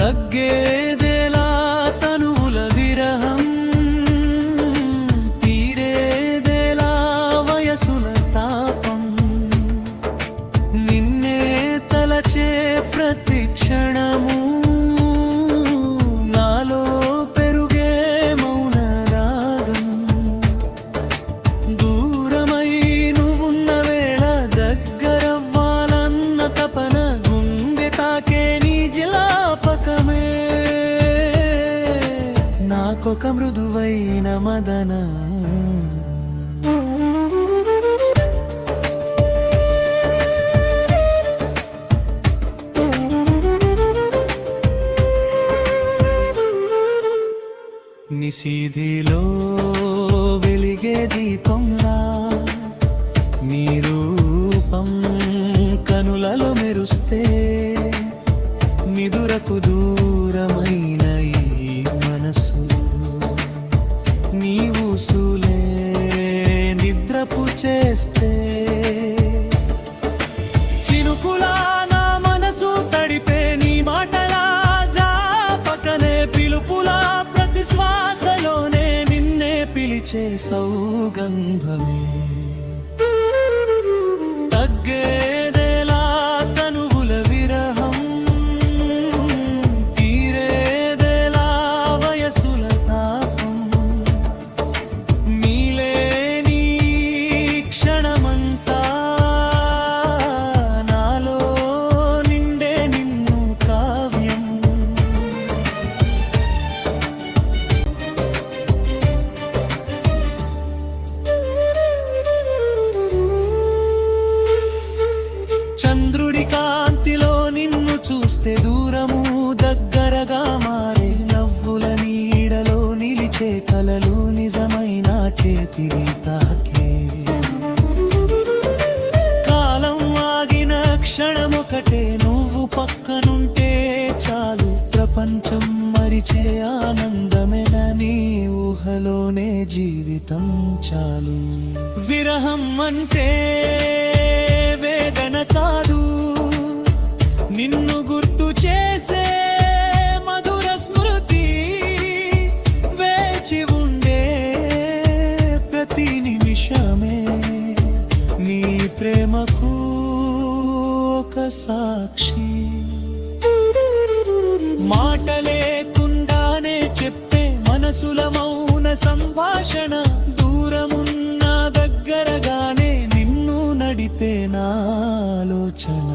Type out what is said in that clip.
తగ్గేదేలా తనువుల విరహం, తీరేదేలా వయసుల తాపం, నిన్నే తలచే ప్రతి క్షణము నాలో పెరుగే మౌన రాగం. దూరమై నువ్వున్న వేళ దగ్గరవ్వాలన్న తపన, గుండె తాకే నీ జిలాపకమే నాకొక మృదువైన మదన. నిశీధిలో వెలిగే దీపంలా నీ రూపం కనులలో మెరుస్తే, నిదురకు దూరమైన ఈ మనసు నీ ఊసులే నిద్రపు చేస్తే, చినుకులా నా మనసు తడిపే నీ మాటలా జాపకనే, పిలుపులా ప్రతి శ్వాసలోనే నిన్నే పిలిచే సౌగంధమే. తగ్గేదేలా తనువుల విరహం, తీరేదేలా వయసుల తాపం, నీలేని క్షణమంతా నాలో నిండే నిన్ను కావ్యం. చంద్రుడి కాంతిలో నిన్ను చూస్తే దూరము దగ్గరగా మారే, నవ్వుల నీడలో నిలిచే కలలు నిజమైన చేతిని తాకే. కాలం ఆగిన క్షణమొకటే, నువ్వు పక్కనుంటే చాలు, ప్రపంచం మరిచే ఆనందమైన నీ ఊహలోనే జీవితం చాలు. విరహం అంటే వేదన కాదు, నిన్ను గుర్తు చేసే మధుర స్మృతి, వేచి ఉండే ప్రతి నిమిషమే నీ ప్రేమకు ఒక సాక్షి. మాట లేకుండానే చెప్పే మనసుల మౌన సంభాషణ, దూరమున్నా దగ్గరగానే నిన్ను నడిపే నా ఆలోచన.